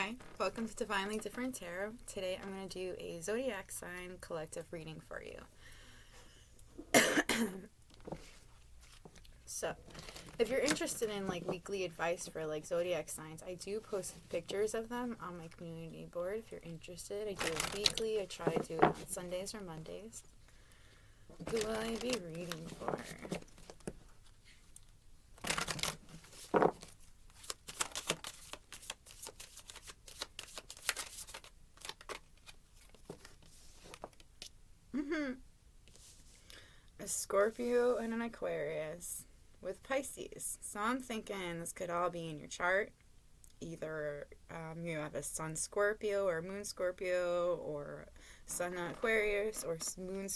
Hi, welcome to Divinely Different Tarot. Today I'm going to do a zodiac sign collective reading for you. So, if you're interested in weekly advice for zodiac signs, I do post pictures of them on my community board. If you're interested, I do it weekly. I try to do it on Sundays or Mondays. Who will I be reading for? A Scorpio and an Aquarius with Pisces. So I'm thinking this could all be in your chart. Either you have a Sun Scorpio or Moon Scorpio, or Sun Aquarius or Moon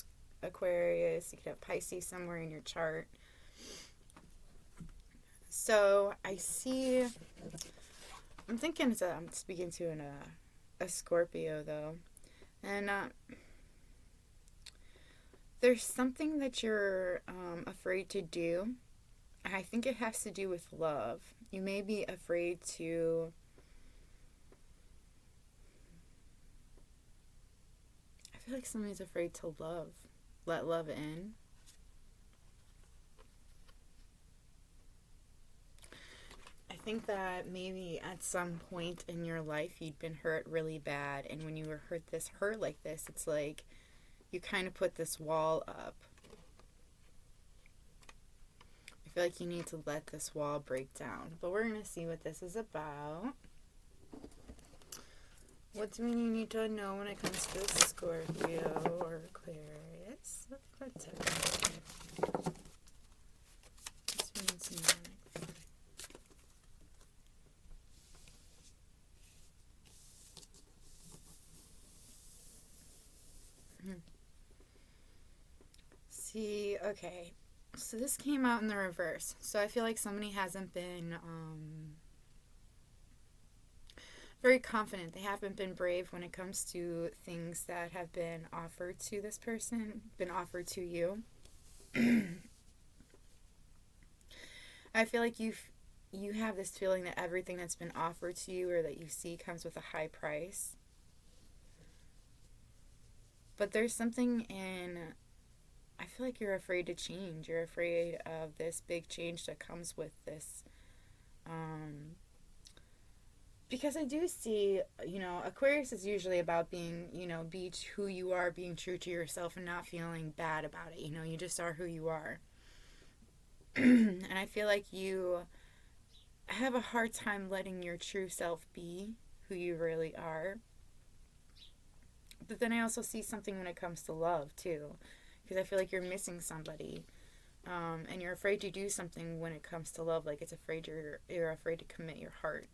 Aquarius. You could have Pisces somewhere in your chart. So I'm thinking I'm speaking to a Scorpio though, and there's something that you're afraid to do. I think it has to do with love. You may be afraid to I feel like somebody's afraid to let love in. I think that maybe at some point in your life you'd been hurt really bad, and when you were hurt like this, it's like you kind of put this wall up. I feel like you need to let this wall break down. But we're going to see what this is about. What do we need to know when it comes to Scorpio or Aquarius? See, okay. So this came out in the reverse. So I feel like somebody hasn't been very confident. They haven't been brave when it comes to things that have been offered to this person, been offered to you. I feel like you have this feeling that everything that's been offered to you or that you see comes with a high price. But there's something in... I feel like you're afraid to change. You're afraid of this big change that comes with this. Because I do see, Aquarius is usually about being, be who you are, being true to yourself and not feeling bad about it. You just are who you are. And I feel like you have a hard time letting your true self be who you really are. But then I also see something when it comes to love, too. Because I feel like you're missing somebody, and you're afraid to do something when it comes to love. Like you're afraid to commit your heart,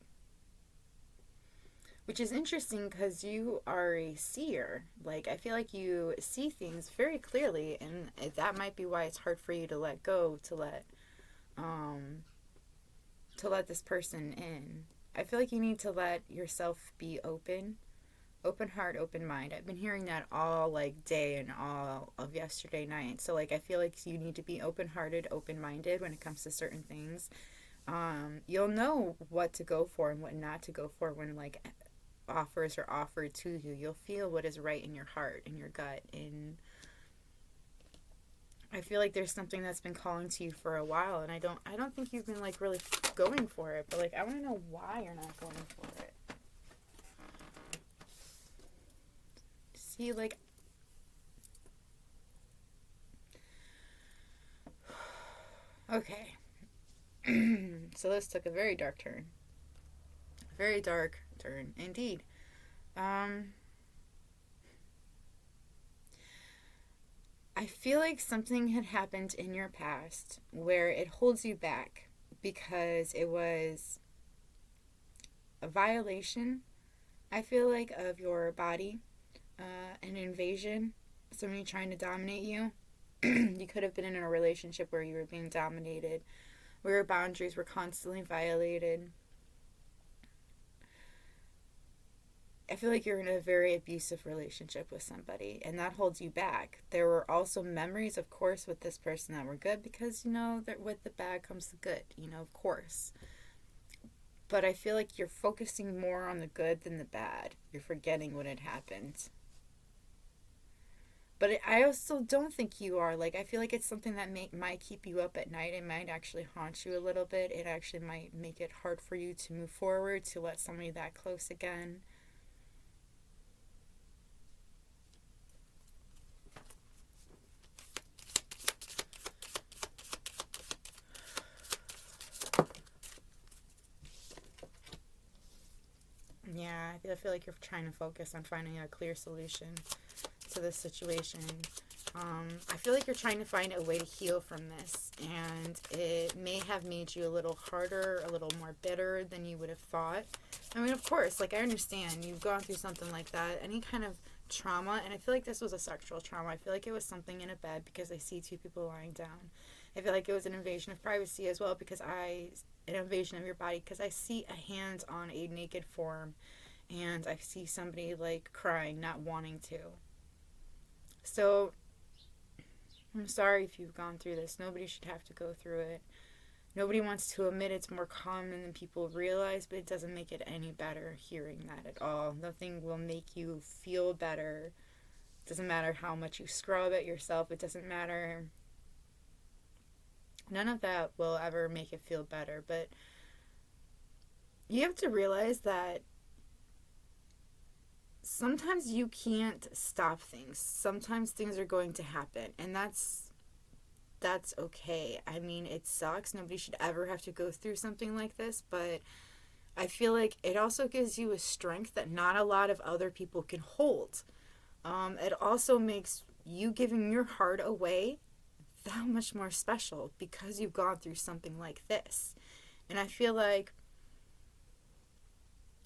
which is interesting because you are a seer. Like I feel like you see things very clearly, and that might be why it's hard for you to let go, to let this person in. I feel like you need to let yourself be open. Open heart, open mind. I've been hearing that all day and all of yesterday night. So I feel like you need to be open-hearted, open-minded when it comes to certain things. You'll know what to go for and what not to go for when offers are offered to you. You'll feel what is right in your heart, in your gut. And I feel like there's something that's been calling to you for a while, and I don't think you've been really going for it. But I want to know why you're not going for it. See, okay. So this took a very dark turn. Very dark turn, indeed. I feel like something had happened in your past where it holds you back because it was a violation, I feel like, of your body. An invasion, somebody trying to dominate you. You could have been in a relationship where you were being dominated, where your boundaries were constantly violated. I feel like you're in a very abusive relationship with somebody, and that holds you back. There were also memories, of course, with this person that were good because, that with the bad comes the good, of course. But I feel like you're focusing more on the good than the bad. You're forgetting when it happened. But I also don't think you are. Like, I feel like it's something that might keep you up at night. It might actually haunt you a little bit. It actually might make it hard for you to move forward, to let somebody that close again. Yeah, I feel like you're trying to focus on finding a clear solution to this situation. I feel like you're trying to find a way to heal from this, and it may have made you a little harder, a little more bitter than you would have thought. I mean, of course, like, I understand you've gone through something like that, any kind of trauma, and I feel like this was a sexual trauma. I feel like it was something in a bed, because I see two people lying down. I feel like it was an invasion of privacy as well, because an invasion of your body, because I see a hand on a naked form, and I see somebody, like, crying, not wanting to. So, I'm sorry if you've gone through this. Nobody should have to go through it. Nobody wants to admit it's more common than people realize, but it doesn't make it any better hearing that at all. Nothing will make you feel better. It doesn't matter how much you scrub at yourself. It doesn't matter. None of that will ever make it feel better. But you have to realize that sometimes you can't stop things. Sometimes things are going to happen, and that's okay. I mean, it sucks. Nobody should ever have to go through something like this, but I feel like it also gives you a strength that not a lot of other people can hold. It also makes you giving your heart away that much more special, because you've gone through something like this. And I feel like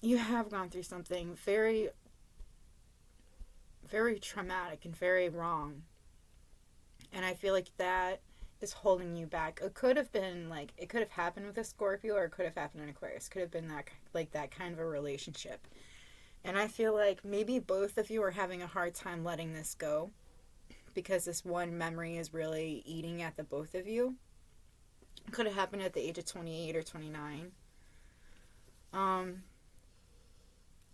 you have gone through something very, very traumatic and very wrong. And I feel like that is holding you back. It could have been like, it could have happened with a Scorpio, or it could have happened in Aquarius. It could have been that kind of a relationship. And I feel like maybe both of you are having a hard time letting this go, because this one memory is really eating at the both of you. It could have happened at the age of 28 or 29.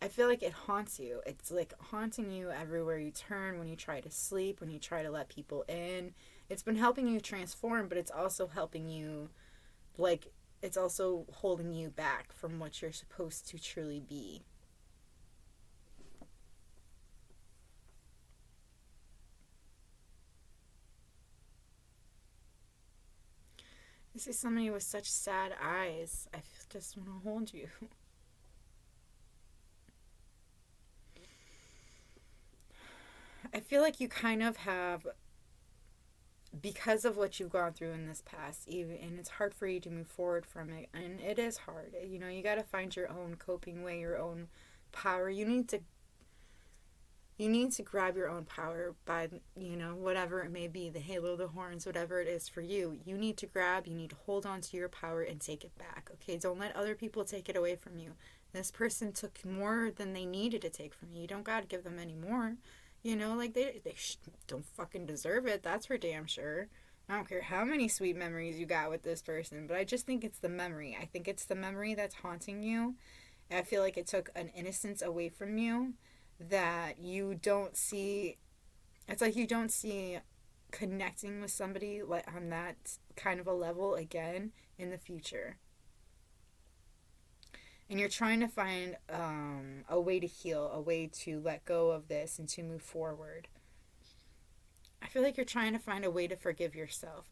I feel like it haunts you. It's like haunting you everywhere you turn, when you try to sleep, when you try to let people in. It's been helping you transform, but it's also helping you, like, it's also holding you back from what you're supposed to truly be. This is somebody with such sad eyes. I just want to hold you. I feel like you kind of have, because of what you've gone through in this past, even, and it's hard for you to move forward from it, and it is hard. You know, you got to find your own coping way, your own power. You need to grab your own power by, you know, whatever it may be, the halo, the horns, whatever it is for you. You need to hold on to your power and take it back. Okay, don't let other people take it away from you. This person took more than they needed to take from you. You don't got to give them any more. You know, like, they don't fucking deserve it. That's for damn sure. I don't care how many sweet memories you got with this person, but I just think it's the memory. I think it's the memory that's haunting you. And I feel like it took an innocence away from you that you don't see. It's like you don't see connecting with somebody like on that kind of a level again in the future. And you're trying to find a way to heal, a way to let go of this and to move forward. I feel like you're trying to find a way to forgive yourself.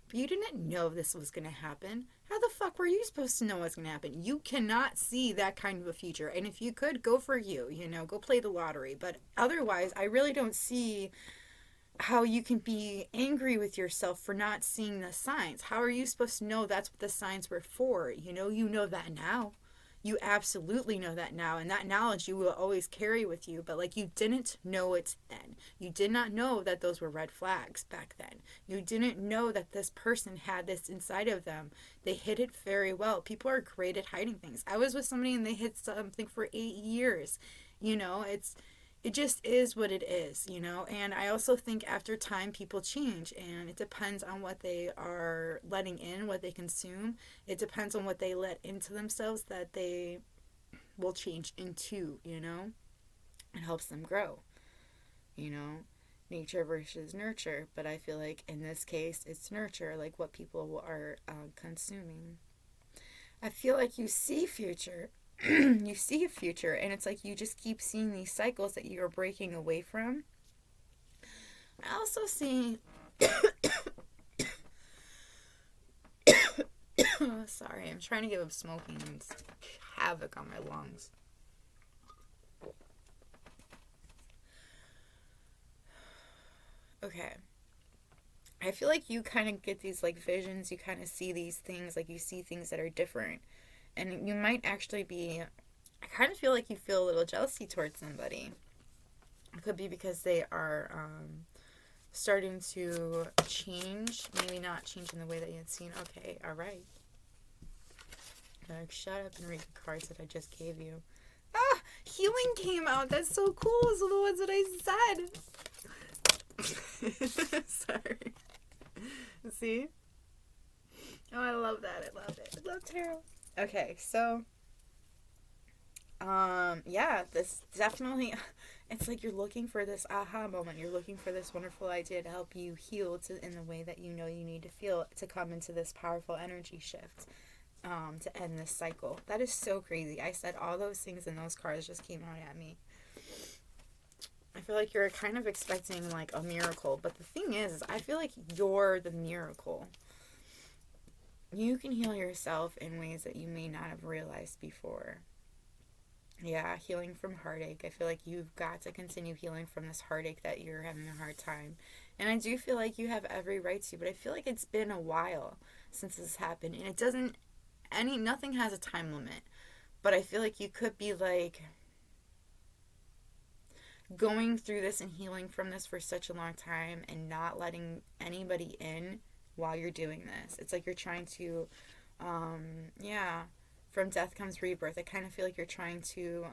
But you didn't know this was going to happen. How the fuck were you supposed to know what's going to happen? You cannot see that kind of a future. And if you could, go for you, you know, go play the lottery. But otherwise, I really don't see how you can be angry with yourself for not seeing the signs. How are you supposed to know that's what the signs were for? You know that now. You absolutely know that now, and that knowledge you will always carry with you, but like, you didn't know it then. You did not know that those were red flags back then. You didn't know that this person had this inside of them. They hid it very well. People are great at hiding things. I was with somebody and they hid something for 8 years. You know, it just is what it is, you know? And I also think after time, people change, and it depends on what they are letting in, what they consume. It depends on what they let into themselves that they will change into, you know? It helps them grow, you know? Nature versus nurture. But I feel like in this case, it's nurture, like what people are consuming. I feel like you see future. You see a future, and it's like you just keep seeing these cycles that you're breaking away from. I also see sorry, I'm trying to give up smoking and it's havoc on my lungs. Okay. I feel like you kind of get these like visions, you kind of see these things, like you see things that are different. And you might actually be, I kind of feel like you feel a little jealousy towards somebody. It could be because they are starting to change, maybe not change in the way that you had seen. Okay, all right. Like, shut up and read the cards that I just gave you. Ah, healing came out. That's so cool. Those are the ones that I said. Sorry. See? Oh, I love that. I love it. I love tarot. Okay, so yeah, this definitely, it's like you're looking for this aha moment. You're looking for this wonderful idea to help you heal in the way that you know you need to feel to come into this powerful energy shift, to end this cycle. That is so crazy. I said all those things and those cards just came out at me. I feel like you're kind of expecting like a miracle, but the thing is I feel like you're the miracle. You can heal yourself in ways that you may not have realized before. Yeah, healing from heartache. I feel like you've got to continue healing from this heartache that you're having a hard time. And I do feel like you have every right to, but I feel like it's been a while since this happened. And it doesn't, nothing has a time limit. But I feel like you could be like going through this and healing from this for such a long time and not letting anybody in while you're doing this. It's like you're trying to, from death comes rebirth. I kind of feel like you're trying to,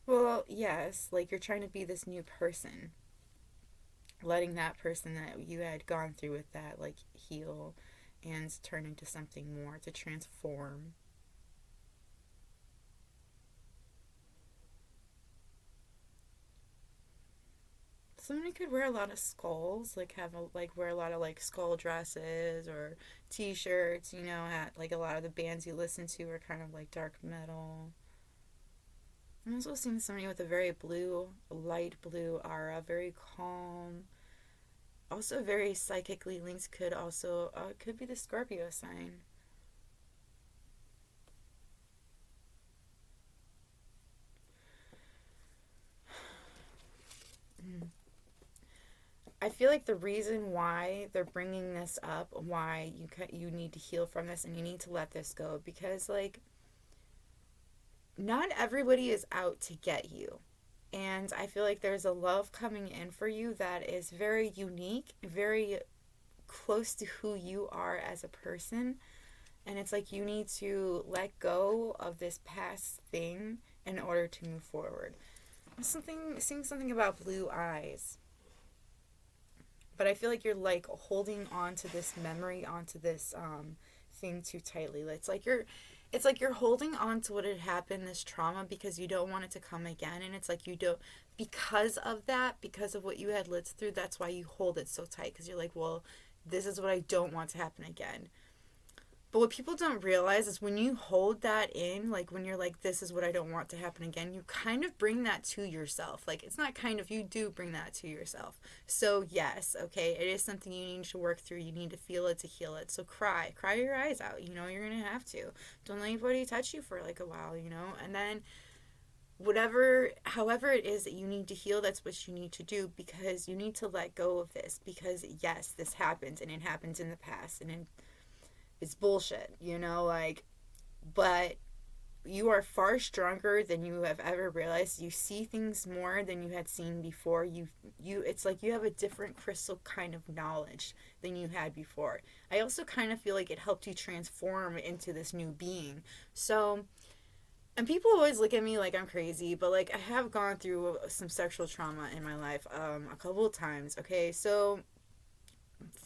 well, yes, like you're trying to be this new person. Letting that person that you had gone through with that, like, heal and turn into something more, to transform. Somebody could wear a lot of skulls, like wear a lot of like skull dresses or t-shirts, you know, at like a lot of the bands you listen to are kind of like dark metal. I'm also seeing somebody with a very light blue aura, very calm. Also very psychically linked, could be the Scorpio sign. I feel like the reason why they're bringing this up, why you need to heal from this and you need to let this go, because like not everybody is out to get you. And I feel like there's a love coming in for you that is very unique, very close to who you are as a person. And it's like you need to let go of this past thing in order to move forward. Seeing something about blue eyes. But I feel like you're like holding on to this memory, onto this thing too tightly. It's like you're holding on to what had happened, this trauma, because you don't want it to come again. And it's like you don't, because of that, because of what you had lived through, that's why you hold it so tight. Because you're like, well, this is what I don't want to happen again. But what people don't realize is when you hold that in, like when you're like, this is what I don't want to happen again, you kind of bring that to yourself. Like, it's not kind of, you do bring that to yourself. So yes, okay, it is something you need to work through. You need to feel it to heal it. So cry your eyes out. You know, you're going to have to. Don't let anybody touch you for like a while, you know, and then however it is that you need to heal, that's what you need to do, because you need to let go of this, because yes, this happens and it happens in the past and it's bullshit, you know, like, but you are far stronger than you have ever realized. You see things more than you had seen before. It's like you have a different crystal kind of knowledge than you had before. I also kind of feel like it helped you transform into this new being. So And people always look at me like I'm crazy, but like I have gone through some sexual trauma in my life a couple of times. Okay, so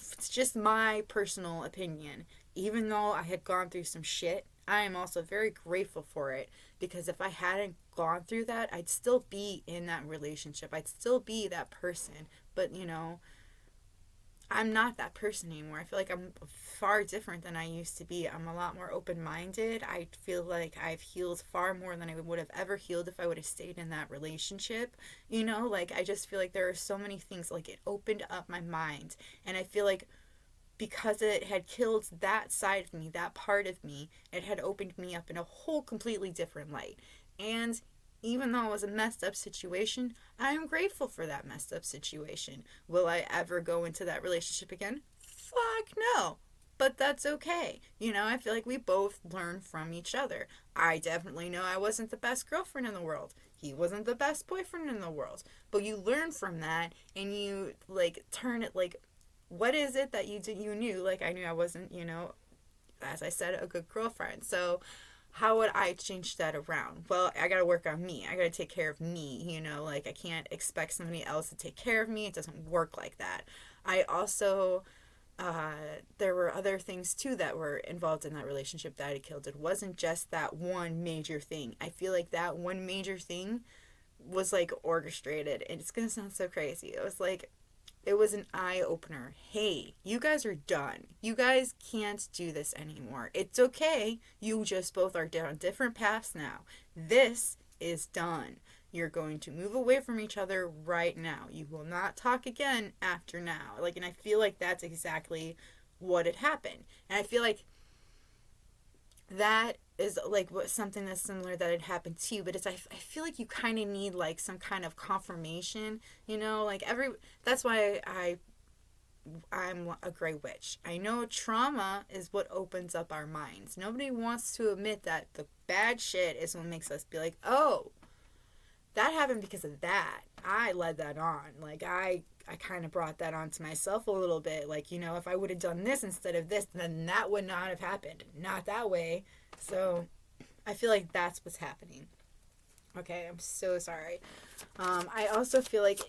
it's just my personal opinion. Even though I had gone through some shit, I am also very grateful for it, because if I hadn't gone through that, I'd still be in that relationship. I'd still be that person. But, I'm not that person anymore. I feel like I'm far different than I used to be. I'm a lot more open minded. I feel like I've healed far more than I would have ever healed if I would have stayed in that relationship. Like I just feel like there are so many things, like it opened up my mind. And I feel like because it had killed that side of me, that part of me, it had opened me up in a whole completely different light. And even though it was a messed up situation, I am grateful for that messed up situation. Will I ever go into that relationship again? Fuck no. But that's okay. I feel like we both learn from each other. I definitely know I wasn't the best girlfriend in the world. He wasn't the best boyfriend in the world. But you learn from that, and you like turn it, like, what is it that you knew? Like, I knew I wasn't, as I said, a good girlfriend. So how would I change that around? Well, I gotta work on me. I gotta take care of me, like I can't expect somebody else to take care of me. It doesn't work like that. I also, there were other things too that were involved in that relationship that I killed. It wasn't just that one major thing. I feel like that one major thing was like orchestrated, and it's gonna sound so crazy. It was an eye opener. Hey, you guys are done. You guys can't do this anymore. It's okay. You just both are down different paths now. This is done. You're going to move away from each other right now. You will not talk again after now. And I feel like that's exactly what had happened. And I feel like that is like something that's similar that had happened to you, but I feel like you kind of need like some kind of confirmation, that's why I'm a gray witch. I know trauma is what opens up our minds. Nobody wants to admit that the bad shit is what makes us be like, oh, that happened because of that. I led that on. I kind of brought that onto myself a little bit. If I would have done this instead of this, then that would not have happened. Not that way. So I feel like that's what's happening. Okay, I'm so sorry. I also feel like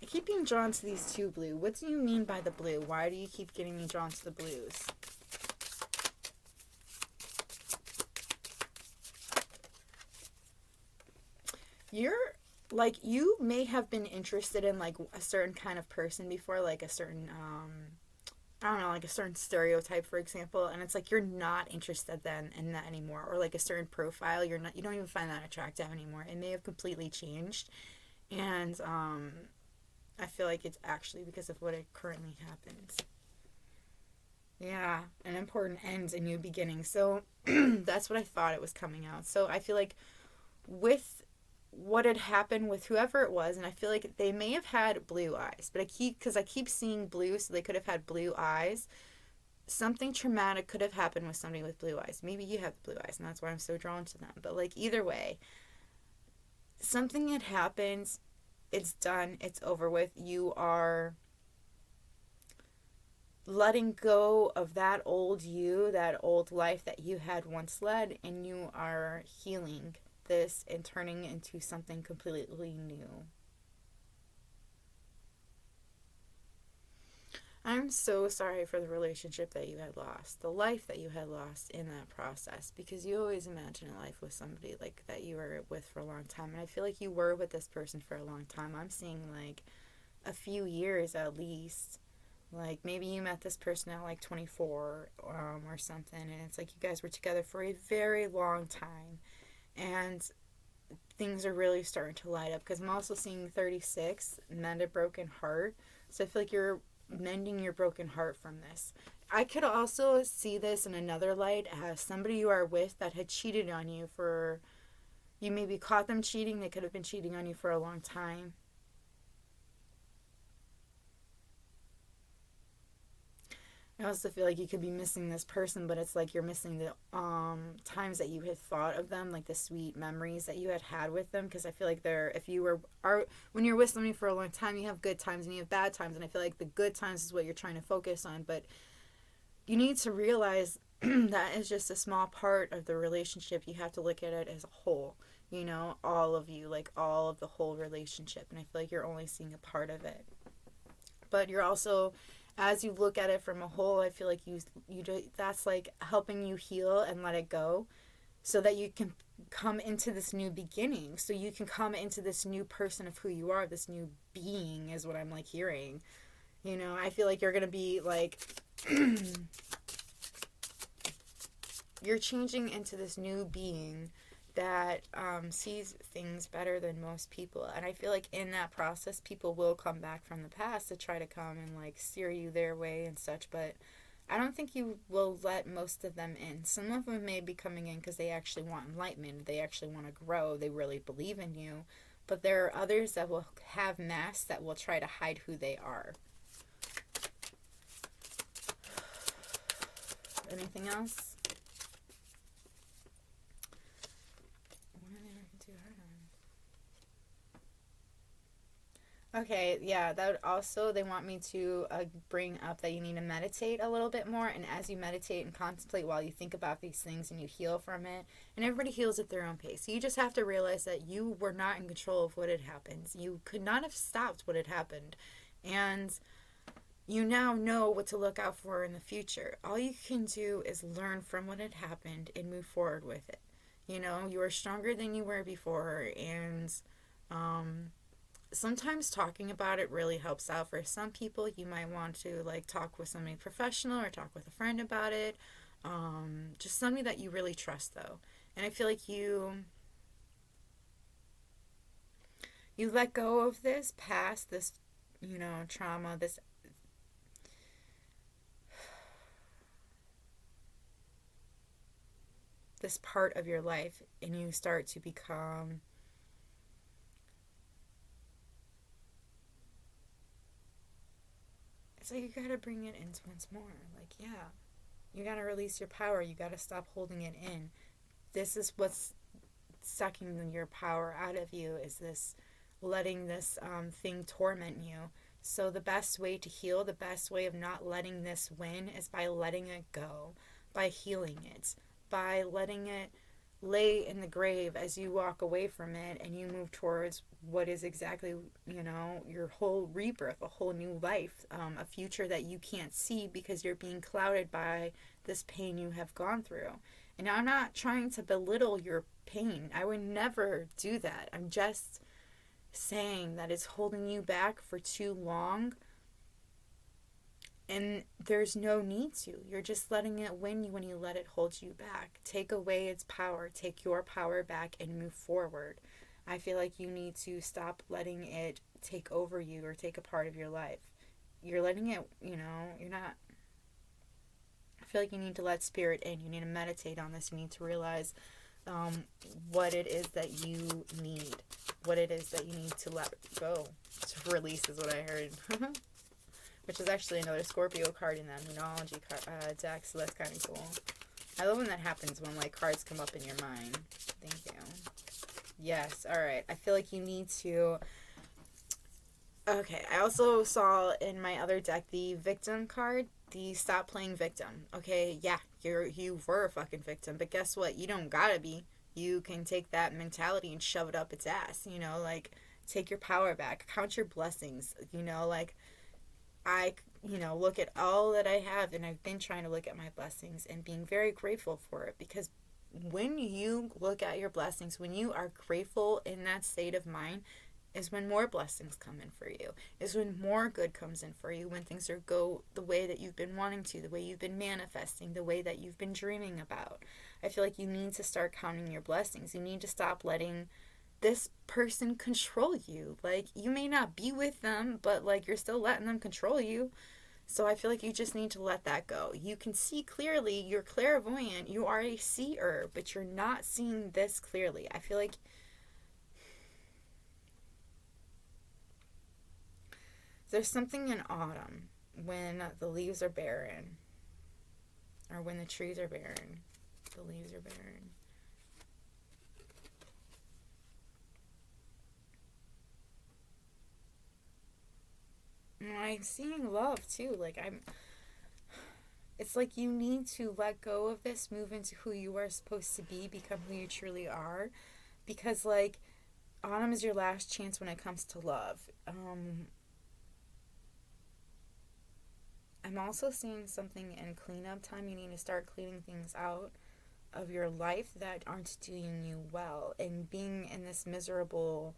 I keep being drawn to these two blue. What do you mean by the blue? Why do you keep getting me drawn to the blues? You may have been interested in like a certain kind of person before, like a certain I don't know, like a certain stereotype, for example, and it's like you're not interested then in that anymore, or like a certain profile, you don't even find that attractive anymore. It may have completely changed, and I feel like it's actually because of what it currently happens. Yeah, an important end, a new beginning. So that's what I thought it was coming out. So I feel like with what had happened with whoever it was, and I feel like they may have had blue eyes, but I keep seeing blue, so they could have had blue eyes. Something traumatic could have happened with somebody with blue eyes. Maybe you have blue eyes, and that's why I'm so drawn to them. But either way, something had happened. It's done. It's over with. You are letting go of that old you, that old life that you had once led, and you are healing this and turning into something completely new. I'm so sorry for the relationship that you had lost, the life that you had lost in that process, because you always imagine a life with somebody like that you were with for a long time, and I feel like you were with this person for a long time. I'm seeing a few years at least. Maybe you met this person at 24 or something, and it's like you guys were together for a very long time, and things are really starting to light up, because I'm also seeing 36, mend a broken heart. So I feel like you're mending your broken heart from this. I could also see this in another light as somebody you are with that had cheated on you for, you maybe caught them cheating. They could have been cheating on you for a long time. I also feel like you could be missing this person, but it's like you're missing the times that you had thought of them, like the sweet memories that you had with them. Because I feel like when you're with somebody for a long time, you have good times and you have bad times, and I feel like the good times is what you're trying to focus on. But you need to realize that is just a small part of the relationship. You have to look at it as a whole, you know, all of you, like all of the whole relationship. And I feel like you're only seeing a part of it. But you're also, as you look at it from a whole, I feel like that's like helping you heal and let it go so that you can come into this new beginning. So you can come into this new person of who you are, this new being is what I'm like hearing. You know, I feel like you're going to be like you're changing into this new being that sees things better than most people. And I feel like in that process, people will come back from the past to try to come and like steer you their way and such. But I don't think you will let most of them in. Some of them may be coming in because they actually want enlightenment. They actually want to grow. They really believe in you. But there are others that will have masks that will try to hide who they are. Anything else? Okay, yeah, that would also, they want me to bring up that you need to meditate a little bit more. And as you meditate and contemplate while you think about these things and you heal from it, and everybody heals at their own pace. So you just have to realize that you were not in control of what had happened. You could not have stopped what had happened. And you now know what to look out for in the future. All you can do is learn from what had happened and move forward with it. You know, you are stronger than you were before. And, sometimes talking about it really helps out. For some people, you might want to like talk with somebody professional or talk with a friend about it. Just somebody that you really trust, though. And I feel like you let go of this past, this, you know, trauma, this part of your life, and you start to become so you gotta bring it in once more. Like, yeah, you gotta release your power. You gotta stop holding it in. This is what's sucking your power out of you, is this letting this thing torment you. So the best way to heal, the best way of not letting this win is by letting it go, by healing it, by letting it lay in the grave as you walk away from it and you move towards what is exactly, you know, your whole rebirth, a whole new life, a future that you can't see because you're being clouded by this pain you have gone through. And I'm not trying to belittle your pain. I would never do that. I'm just saying that it's holding you back for too long. And there's no need to. You're just letting it win when you let it hold you back. Take away its power. Take your power back and move forward. I feel like you need to stop letting it take over you or take a part of your life. You're letting it, you know, you're not. I feel like you need to let spirit in. You need to meditate on this. You need to realize what it is that you need. What it is that you need to let go. To release is what I heard. Which is actually another Scorpio card in that numerology deck, so that's kind of cool. I love when that happens, when like cards come up in your mind. Thank you. Yes, alright. I feel like you need to... Okay, I also saw in my other deck the victim card, the stop playing victim. Okay, yeah, you were a fucking victim, but guess what? You don't gotta be. You can take that mentality and shove it up its ass, you know, like, take your power back. Count your blessings, you know, like... I, you know, look at all that I have, and I've been trying to look at my blessings and being very grateful for it, because when you look at your blessings, when you are grateful in that state of mind, is when more blessings come in for you, is when more good comes in for you, when things are go the way that you've been wanting to, the way you've been manifesting, the way that you've been dreaming about. I feel like you need to start counting your blessings. You need to stop letting this person control you. Like, you may not be with them, but like, you're still letting them control you. So I feel like you just need to let that go. You can see clearly. You're clairvoyant. You are a seer, but you're not seeing this clearly. I feel like there's something in autumn when the leaves are barren, or when the trees are barren, the leaves are barren. I'm seeing love too. Like, It's like you need to let go of this, move into who you are supposed to be, become who you truly are. Because, like, autumn is your last chance when it comes to love. I'm also seeing something in cleanup time. You need to start cleaning things out of your life that aren't doing you well. And being in this miserable,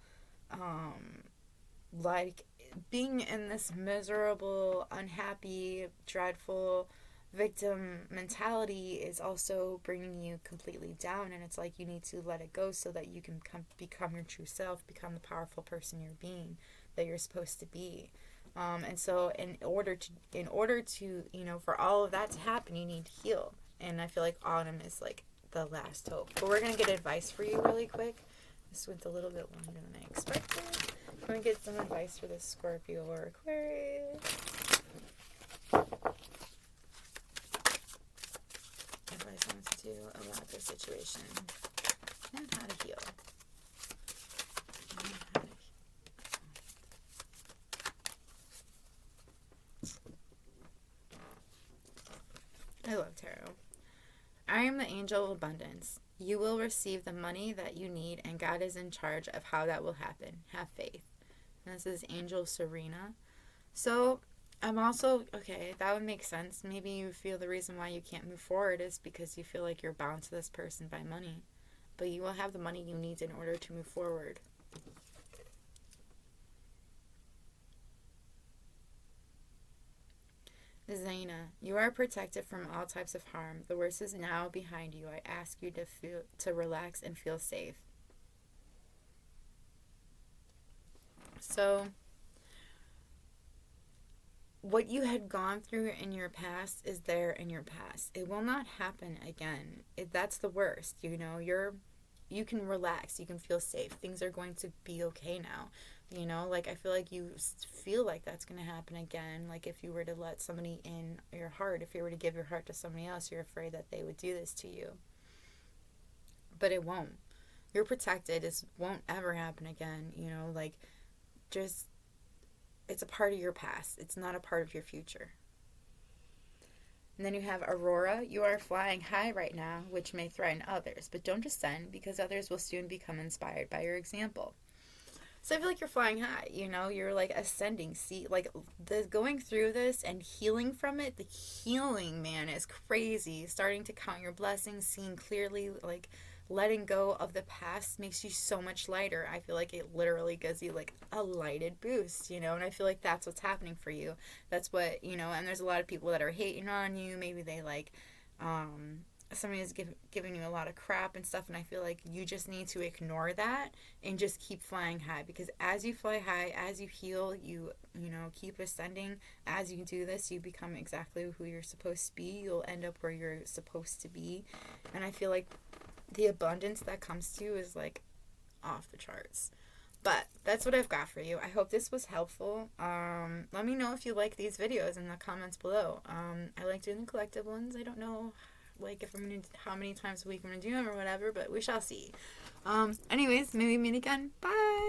like, being in this miserable, unhappy, dreadful victim mentality is also bringing you completely down. And it's like you need to let it go so that you can become your true self, become the powerful person you're being, that you're supposed to be. And so in order to, for all of that to happen, you need to heal. And I feel like autumn is like the last hope. But we're going to get advice for you really quick. This went a little bit longer than I expected. Can we get some advice for this Scorpio or Aquarius? Advice on what to do about this situation and how to heal. I love tarot. I am the angel of abundance. You will receive the money that you need, and God is in charge of how that will happen. Have faith. And this is Angel Serena. So I'm also, okay, that would make sense. Maybe you feel the reason why you can't move forward is because you feel like you're bound to this person by money. But you will have the money you need in order to move forward. Zaina, you are protected from all types of harm. The worst is now behind you. I ask you to relax and feel safe. So, what you had gone through in your past is there in your past. It will not happen again. That's the worst. You can relax. You can feel safe. Things are going to be okay now. Like, I feel like you feel like that's going to happen again. Like, if you were to let somebody in your heart, if you were to give your heart to somebody else, you're afraid that they would do this to you. But it won't. You're protected. It won't ever happen again. Just, it's a part of your past. It's not a part of your future. And then you have Aurora. You are flying high right now, which may threaten others. But don't descend, because others will soon become inspired by your example. So I feel like you're flying high, you're like ascending. See, like going through this and healing from it, the healing, man, is crazy. Starting to count your blessings, seeing clearly, like letting go of the past makes you so much lighter. I feel like it literally gives you like a lighted boost, and I feel like that's what's happening for you. That's what, and there's a lot of people that are hating on you. Maybe they somebody is giving you a lot of crap and stuff, and I feel like you just need to ignore that and just keep flying high, because as you fly high, as you heal, you keep ascending. As you do this, you become exactly who you're supposed to be. You'll end up where you're supposed to be, and I feel like the abundance that comes to you is like off the charts. But that's what I've got for you. I hope this was helpful. Let me know if you like these videos in the comments below. I like doing the collective ones. I don't know if I'm gonna, how many times a week I'm gonna do them or whatever, but we shall see. Anyways, maybe meet again. Bye.